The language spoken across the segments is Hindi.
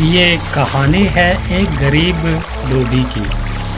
ये एक कहानी है एक गरीब धोबी की,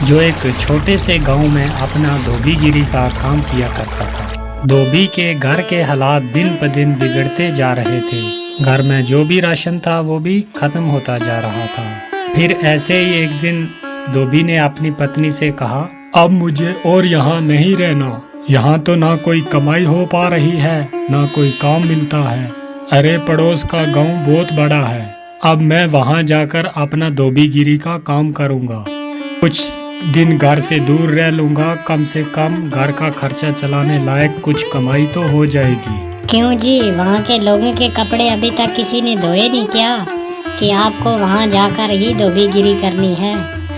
जो एक छोटे से गांव में अपना धोबीगिरी का काम किया करता था। धोबी के घर के हालात दिन ब दिन बिगड़ते जा रहे थे। घर में जो भी राशन था वो भी खत्म होता जा रहा था। फिर ऐसे ही एक दिन धोबी ने अपनी पत्नी से कहा, अब मुझे और यहाँ नहीं रहना। यहाँ तो ना कोई कमाई हो पा रही है, ना कोई काम मिलता है। अरे पड़ोस का गांव बहुत बड़ा है, अब मैं वहां जाकर अपना धोबीगिरी का काम करूंगा। कुछ दिन घर से दूर रह लूंगा, कम से कम घर का खर्चा चलाने लायक कुछ कमाई तो हो जाएगी। क्यों जी, वहाँ के लोगों के कपड़े अभी तक किसी ने धोए नहीं क्या, कि आपको वहाँ जाकर ही धोबीगिरी करनी है?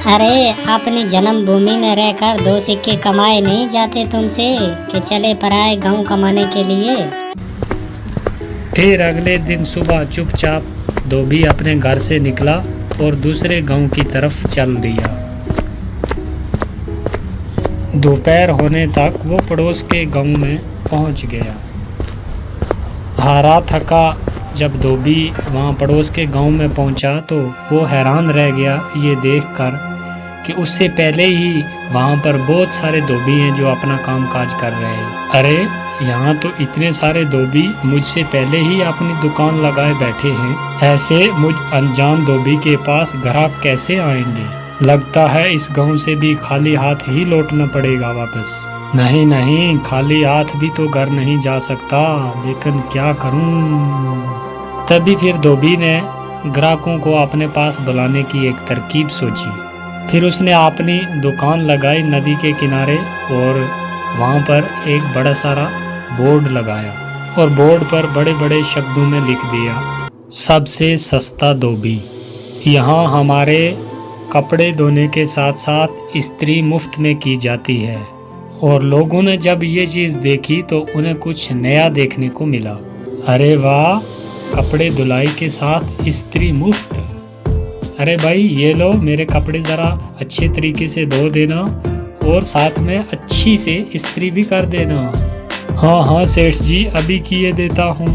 अरे अपनी जन्मभूमि में रहकर दो सिक्के कमाए नहीं जाते तुमसे, कि चले पराए गांव कमाने के लिए। फिर अगले दिन सुबह चुपचाप धोबी अपने घर से निकला और दूसरे गांव की तरफ चल दिया। दोपहर होने तक वो पड़ोस के गांव में पहुंच गया। हारा थका जब धोबी वहां पड़ोस के गांव में पहुंचा तो वो हैरान रह गया ये देखकर कि उससे पहले ही वहां पर बहुत सारे धोबी हैं जो अपना काम काज कर रहे हैं। अरे यहाँ तो इतने सारे धोबी मुझसे पहले ही अपनी दुकान लगाए बैठे हैं। ऐसे मुझ अनजान धोबी के पास ग्राहक कैसे आएंगे? लगता है इस गांव से भी खाली हाथ ही लौटना पड़ेगा वापस। नहीं नहीं, खाली हाथ भी तो घर नहीं जा सकता, लेकिन क्या करूं? तभी फिर धोबी ने ग्राहकों को अपने पास बुलाने की एक तरकीब सोची। फिर उसने अपनी दुकान लगाई नदी के किनारे और वहाँ पर एक बड़ा सारा बोर्ड लगाया और बोर्ड पर बड़े बड़े शब्दों में लिख दिया, सबसे सस्ता धोबी। यहाँ हमारे कपड़े धोने के साथ साथ इस्त्री मुफ्त में की जाती है। और लोगों ने जब ये चीज़ देखी तो उन्हें कुछ नया देखने को मिला। अरे वाह, कपड़े धुलाई के साथ इस्त्री मुफ्त। अरे भाई ये लो, मेरे कपड़े ज़रा अच्छे तरीके से धो देना और साथ में अच्छी से इस्त्री भी कर देना। हाँ हाँ सेठ जी, अभी किए देता हूँ।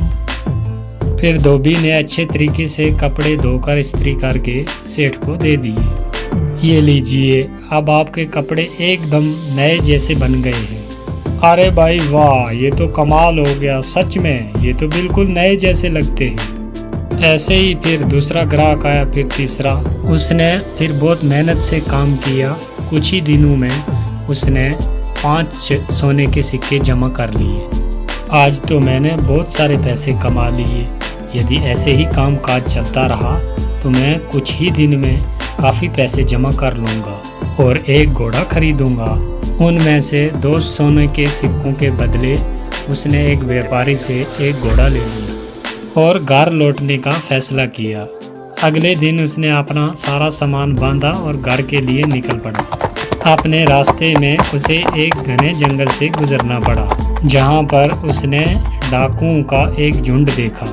फिर धोबी ने अच्छे तरीके से कपड़े धोकर इस्त्री करके सेठ को दे दिए। ये लीजिए, अब आपके कपड़े एकदम नए जैसे बन गए हैं। अरे भाई वाह, ये तो कमाल हो गया, सच में ये तो बिल्कुल नए जैसे लगते हैं। ऐसे ही फिर दूसरा ग्राहक आया, फिर तीसरा। उसने फिर बहुत मेहनत से काम किया। कुछ ही दिनों में उसने 5 सोने के सिक्के जमा कर लिए। आज तो मैंने बहुत सारे पैसे कमा लिए। यदि ऐसे ही काम काज चलता रहा तो मैं कुछ ही दिन में काफ़ी पैसे जमा कर लूँगा और एक घोड़ा खरीदूँगा। उनमें से 2 सोने के सिक्कों के बदले उसने एक व्यापारी से एक घोड़ा ले लिया और घर लौटने का फैसला किया। अगले दिन उसने अपना सारा सामान बांधा और घर के लिए निकल पड़ा। अपने रास्ते में उसे एक घने जंगल से गुजरना पड़ा, जहां पर उसने डाकुओं का एक झुंड देखा।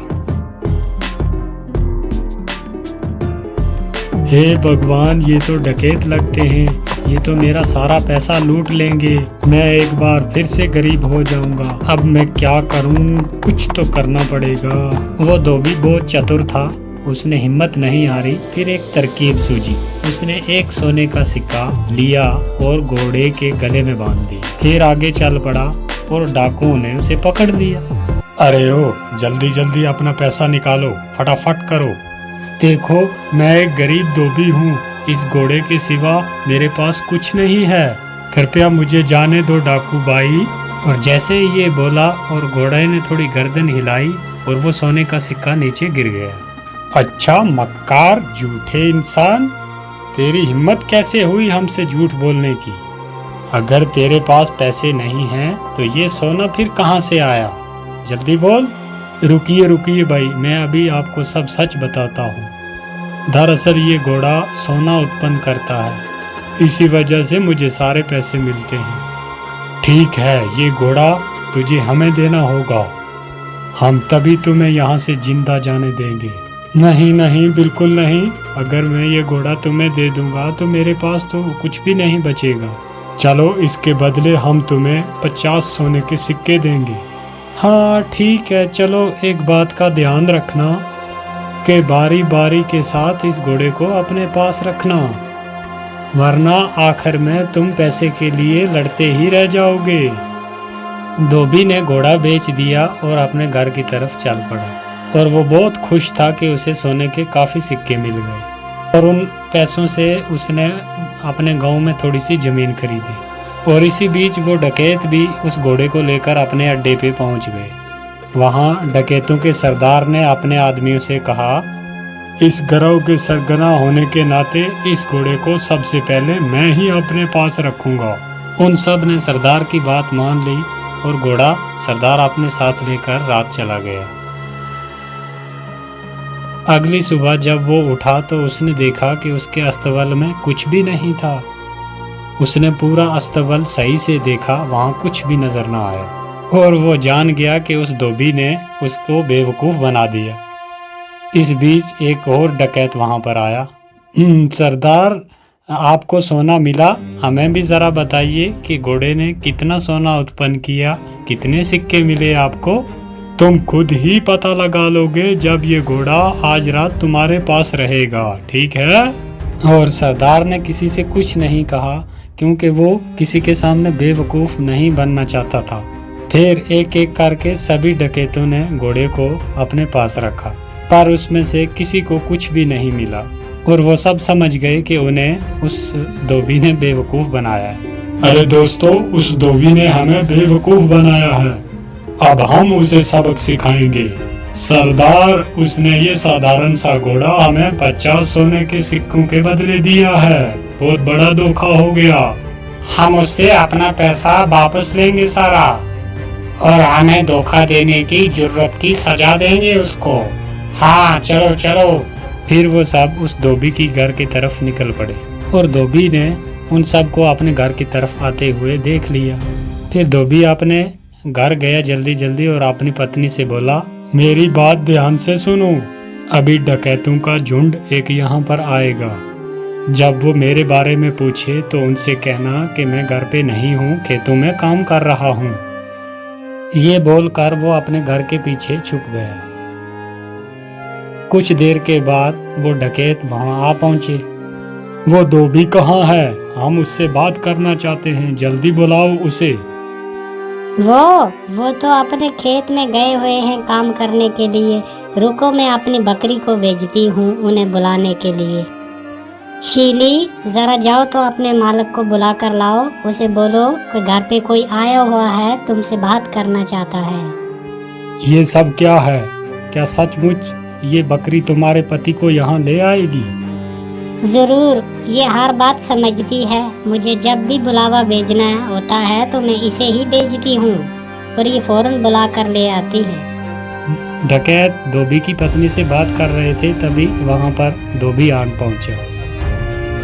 हे भगवान, ये तो डकैत लगते हैं, ये तो मेरा सारा पैसा लूट लेंगे। मैं एक बार फिर से गरीब हो जाऊंगा। अब मैं क्या करूं? कुछ तो करना पड़ेगा। वो धोबी बहुत चतुर था, उसने हिम्मत नहीं हारी। फिर एक तरकीब सूझी। उसने एक सोने का सिक्का लिया और घोड़े के गले में बांध दिया। फिर आगे चल पड़ा और डाकुओं ने उसे पकड़ लिया। अरे ओ, जल्दी जल्दी अपना पैसा निकालो, फटाफट करो। देखो, मैं एक गरीब धोबी हूँ, इस घोड़े के सिवा मेरे पास कुछ नहीं है। कृपया मुझे जाने दो डाकू भाई। और जैसे ही ये बोला और घोड़े ने थोड़ी गर्दन हिलाई और वो सोने का सिक्का नीचे गिर गया। अच्छा मक्कार, झूठे इंसान, तेरी हिम्मत कैसे हुई हमसे झूठ बोलने की? अगर तेरे पास पैसे नहीं हैं तो ये सोना फिर कहाँ से आया? जल्दी बोल। रुकिए रुकिए भाई, मैं अभी आपको सब सच बताता हूँ। दरअसल ये घोड़ा सोना उत्पन्न करता है, इसी वजह से मुझे सारे पैसे मिलते हैं। ठीक है, ये घोड़ा तुझे हमें देना होगा, हम तभी तुम्हें यहाँ से जिंदा जाने देंगे। नहीं नहीं, बिल्कुल नहीं। अगर मैं ये घोड़ा तुम्हें दे दूंगा तो मेरे पास तो कुछ भी नहीं बचेगा। चलो, इसके बदले हम तुम्हें 50 सोने के सिक्के देंगे। हाँ ठीक है, चलो एक बात का ध्यान रखना, कि बारी बारी के साथ इस घोड़े को अपने पास रखना, वरना आखिर में तुम पैसे के लिए लड़ते ही रह जाओगे। धोबी ने घोड़ा बेच दिया और अपने घर की तरफ चल पड़ा और वो बहुत खुश था कि उसे सोने के काफ़ी सिक्के मिल गए और उन पैसों से उसने अपने गांव में थोड़ी सी ज़मीन खरीदी। और इसी बीच वो डकैत भी उस घोड़े को लेकर अपने अड्डे पे पहुंच गए। वहां डकैतों के सरदार ने अपने आदमियों से कहा, इस गिरोह के सरगना होने के नाते इस घोड़े को सबसे पहले मैं ही अपने पास रखूंगा। उन सब ने सरदार की बात मान ली और घोड़ा सरदार अपने साथ लेकर रात चला गया। अगली सुबह जब वो उठा तो उसने देखा कि उसके अस्तबल में कुछ भी नहीं था। उसने पूरा अस्तबल सही से देखा, वहां कुछ भी नजर न आया और वो जान गया कि उस धोबी ने उसको बेवकूफ़ बना दिया। इस बीच एक और डकैत वहां पर आया। सरदार, आपको सोना मिला, हमें भी ज़रा बताइए कि घोड़े ने कितना सोना उत्पन्न किया, कितने सिक्के मिले आपको? तुम खुद ही पता लगा लोगे जब ये घोड़ा आज रात तुम्हारे पास रहेगा, ठीक है? और सरदार ने किसी से कुछ नहीं कहा क्योंकि वो किसी के सामने बेवकूफ़ नहीं बनना चाहता था। फिर एक एक करके सभी डकैतों ने घोड़े को अपने पास रखा, पर उसमें से किसी को कुछ भी नहीं मिला और वो सब समझ गए कि उन्हें उस धोबी ने बेवकूफ़ बनाया है। अरे दोस्तों, उस धोबी ने हमें बेवकूफ़ बनाया है, अब हम उसे सबक सिखाएंगे। सरदार, उसने ये साधारण सा घोड़ा हमें 50 सोने के सिक्कों के बदले दिया है, बहुत बड़ा धोखा हो गया। हम उससे अपना पैसा वापस लेंगे सारा और हमें धोखा देने की जुर्रत की सजा देंगे उसको। हाँ, चलो चलो। फिर वो सब उस धोबी की घर की तरफ निकल पड़े और धोबी ने उन सब को अपने घर की तरफ आते हुए देख लिया। फिर धोबी अपने घर गया जल्दी जल्दी और अपनी पत्नी से बोला, मेरी बात ध्यान से सुनो, अभी डकैतों का झुंड एक यहाँ पर आएगा। जब वो मेरे बारे में पूछे तो उनसे कहना कि मैं घर पे नहीं हूँ, खेतों में काम कर रहा हूँ। ये बोलकर वो अपने घर के पीछे छुप गया। कुछ देर के बाद वो डकैत वहां आ पहुंचे। वो धोबी कहाँ है? हम उससे बात करना चाहते हैं, जल्दी बुलाओ उसे। वो तो अपने खेत में गए हुए हैं काम करने के लिए। रुको, मैं अपनी बकरी को भेजती हूँ उन्हें बुलाने के लिए। शीली, जरा जाओ तो अपने मालिक को बुला कर लाओ, उसे बोलो कि घर पे कोई आया हुआ है, तुमसे बात करना चाहता है। ये सब क्या है? क्या सचमुच ये बकरी तुम्हारे पति को यहाँ ले आएगी? जरूर, ये हर बात समझती है। मुझे जब भी बुलावा भेजना होता है तो मैं इसे ही भेजती हूँ और ये फौरन बुला कर ले आती है। डकैत धोबी की पत्नी से बात कर रहे थे, तभी वहाँ पर धोबी आन पहुँचा।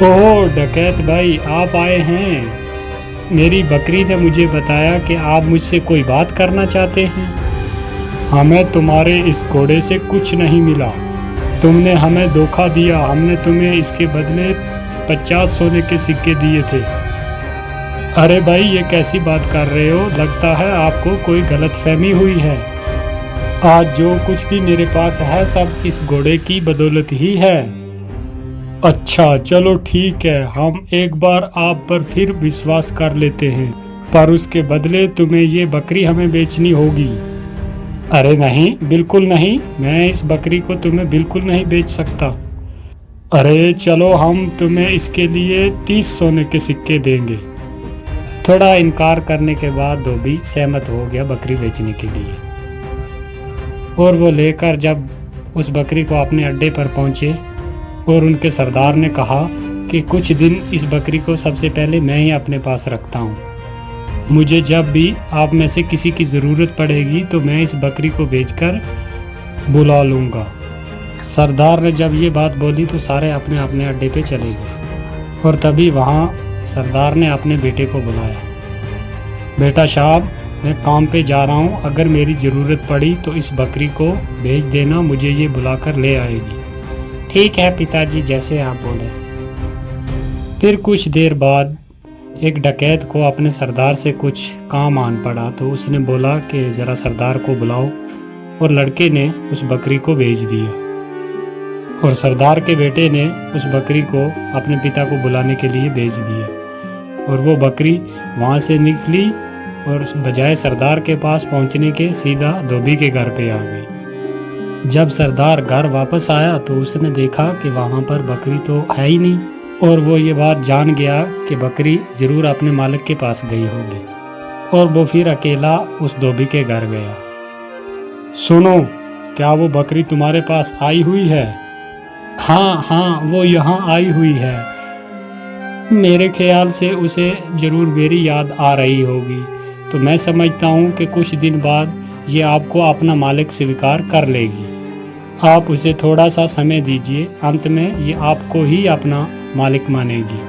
ओह डकैत भाई, आप आए हैं। मेरी बकरी ने मुझे बताया कि आप मुझसे कोई बात करना चाहते हैं। हमें तुम्हारे इस घोड़े से कुछ नहीं मिला, तुमने हमें धोखा दिया। हमने तुम्हें इसके बदले 50 सोने के सिक्के दिए थे। अरे भाई, ये कैसी बात कर रहे हो? लगता है आपको कोई गलतफहमी हुई है। आज जो कुछ भी मेरे पास है सब इस घोड़े की बदौलत ही है। अच्छा चलो ठीक है, हम एक बार आप पर फिर विश्वास कर लेते हैं, पर उसके बदले तुम्हें ये बकरी हमें बेचनी होगी। अरे नहीं, बिल्कुल नहीं, मैं इस बकरी को तुम्हें बिल्कुल नहीं बेच सकता। अरे चलो, हम तुम्हें इसके लिए 30 सोने के सिक्के देंगे। थोड़ा इनकार करने के बाद धोबी सहमत हो गया बकरी बेचने के लिए और वो लेकर जब उस बकरी को अपने अड्डे पर पहुंचे और उनके सरदार ने कहा कि कुछ दिन इस बकरी को सबसे पहले मैं ही अपने पास रखता हूँ, मुझे जब भी आप में से किसी की ज़रूरत पड़ेगी तो मैं इस बकरी को बेचकर बुला लूँगा। सरदार ने जब ये बात बोली तो सारे अपने अपने अड्डे पे चले गए और तभी वहाँ सरदार ने अपने बेटे को बुलाया। बेटा साहब, मैं काम पे जा रहा हूँ, अगर मेरी ज़रूरत पड़ी तो इस बकरी को भेज देना, मुझे ये बुलाकर ले आएगी। ठीक है पिताजी, जैसे आप बोले। फिर कुछ देर बाद एक डकैत को अपने सरदार से कुछ काम आन पड़ा तो उसने बोला कि ज़रा सरदार को बुलाओ और लड़के ने उस बकरी को भेज दिया। और सरदार के बेटे ने उस बकरी को अपने पिता को बुलाने के लिए भेज दिया और वो बकरी वहाँ से निकली और बजाय सरदार के पास पहुँचने के सीधा धोबी के घर पे आ गई। जब सरदार घर वापस आया तो उसने देखा कि वहाँ पर बकरी तो है ही नहीं और वो ये बात जान गया कि बकरी जरूर अपने मालिक के पास गई होगी और वो फिर अकेला उस धोबी के घर गया। सुनो, क्या वो बकरी तुम्हारे पास आई हुई है? हाँ, वो यहाँ आई हुई है। मेरे ख्याल से उसे जरूर मेरी याद आ रही होगी, तो मैं समझता हूँ कि कुछ दिन बाद ये आपको अपना मालिक स्वीकार कर लेगी। आप उसे थोड़ा सा समय दीजिए, अंत में ये आपको ही अपना मालिक मानेगी।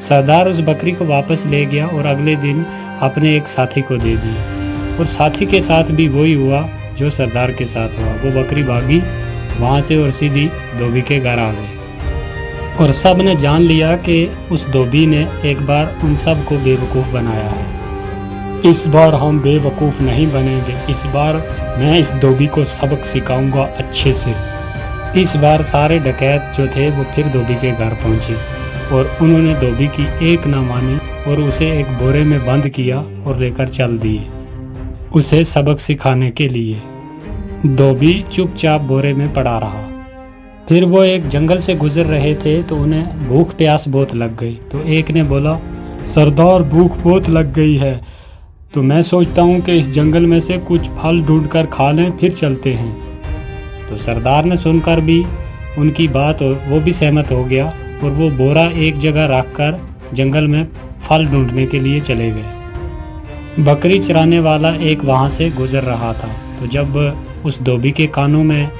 सरदार उस बकरी को वापस ले गया और अगले दिन अपने एक साथी को दे दिया और साथी के साथ भी वही हुआ जो सरदार के साथ हुआ। वो बकरी भागी वहाँ से और सीधी धोबी के घर आ गई और सब ने जान लिया कि उस धोबी ने एक बार उन सब को बेवकूफ़ बनाया है। इस बार हम बेवकूफ़ नहीं बनेंगे, इस बार मैं इस धोबी को सबक सिखाऊंगा अच्छे से। इस बार सारे डकैत जो थे वो फिर धोबी के घर पहुंचे और उन्होंने धोबी की एक ना मानी और उसे एक बोरे में बंद किया और लेकर चल दिए उसे सबक सिखाने के लिए। धोबी चुपचाप बोरे में पड़ा रहा। फिर वो एक जंगल से गुजर रहे थे तो उन्हें भूख प्यास बहुत लग गई। तो एक ने बोला, सरदार भूख बहुत लग गई है, तो मैं सोचता हूँ कि इस जंगल में से कुछ फल ढूंढकर खा लें, फिर चलते हैं। तो सरदार ने सुनकर भी उनकी बात और वो भी सहमत हो गया और वो बोरा एक जगह रखकर जंगल में फल ढूंढने के लिए चले गए। बकरी चराने वाला एक वहाँ से गुजर रहा था, तो जब उस धोबी के कानों में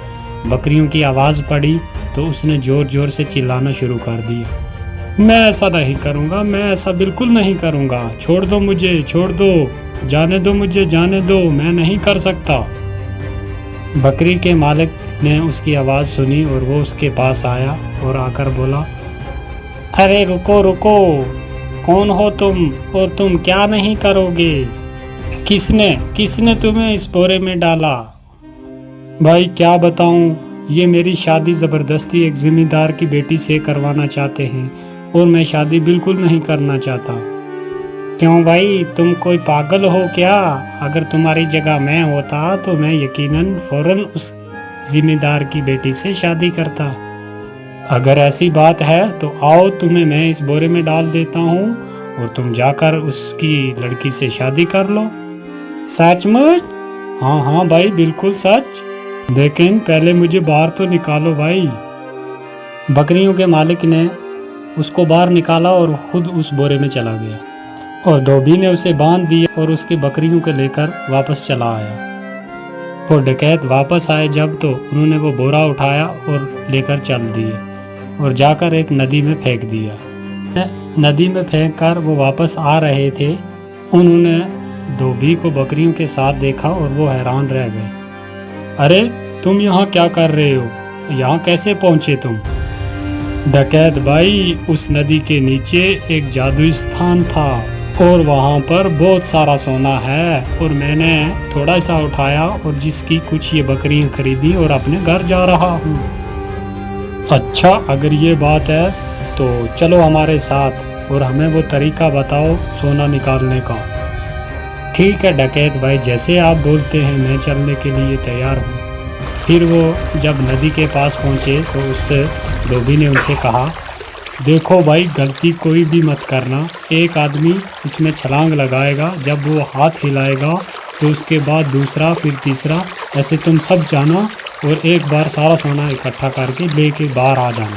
बकरियों की आवाज़ पड़ी तो उसने ज़ोर ज़ोर से चिल्लाना शुरू कर दिया, मैं ऐसा नहीं करूँगा, मैं ऐसा बिल्कुल नहीं करूँगा, छोड़ दो मुझे, छोड़ दो, जाने दो मुझे, जाने दो, मैं नहीं कर सकता। बकरी के मालिक ने उसकी आवाज़ सुनी और वो उसके पास आया और आकर बोला, अरे रुको रुको, कौन हो तुम और तुम क्या नहीं करोगे? किसने तुम्हें इस बोरे में डाला? भाई क्या बताऊं, ये मेरी शादी ज़बरदस्ती एक ज़मींदार की बेटी से करवाना चाहते हैं और मैं शादी बिल्कुल नहीं करना चाहता। क्यों भाई, तुम कोई पागल हो क्या? अगर तुम्हारी जगह मैं होता तो मैं यकीनन फौरन उस ज़मींदार की बेटी से शादी करता। अगर ऐसी बात है तो आओ, तुम्हें मैं इस बोरे में डाल देता हूँ और तुम जाकर उसकी लड़की से शादी कर लो। सचमुच? हाँ भाई, बिल्कुल सच। लेकिन पहले मुझे बाहर तो निकालो भाई। बकरियों के मालिक ने उसको बाहर निकाला और खुद उस बोरे में चला गया और धोबी ने उसे बांध दिया और उसकी बकरियों को लेकर वापस चला आया। वो डकैत वापस आए जब तो उन्होंने वो बोरा उठाया और लेकर चल दिए और जाकर एक नदी में फेंक दिया। नदी में फेंक कर वो वापस आ रहे थे, उन्होंने धोबी को बकरियों के साथ देखा और वो हैरान रह गए। अरे तुम यहाँ क्या कर रहे हो? यहाँ कैसे पहुँचे तुम? डकैत भाई, उस नदी के नीचे एक जादुई स्थान था और वहाँ पर बहुत सारा सोना है और मैंने थोड़ा सा उठाया और जिसकी कुछ ये बकरियाँ खरीदी और अपने घर जा रहा हूँ। अच्छा, अगर ये बात है तो चलो हमारे साथ और हमें वो तरीका बताओ सोना निकालने का। ठीक है डकैत भाई, जैसे आप बोलते हैं मैं चलने के लिए तैयार हूँ। फिर वो जब नदी के पास पहुँचे तो उस धोबी ने उनसे कहा, देखो भाई, गलती कोई भी मत करना। एक आदमी इसमें छलांग लगाएगा, जब वो हाथ हिलाएगा तो उसके बाद दूसरा, फिर तीसरा, ऐसे तुम सब जाना और एक बार सारा सोना इकट्ठा करके लेके बाहर आ जाना।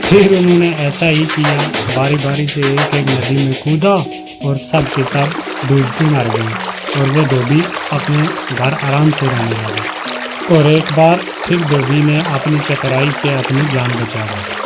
फिर उन्होंने ऐसा ही किया, बारी बारी से एक एक नदी में कूदा और सब के सब डूबते मर गए और वो धोबी अपने घर आराम से रहने लगा। और एक बार फिर धोबी ने अपनी चतुराई से अपनी जान बचा ली।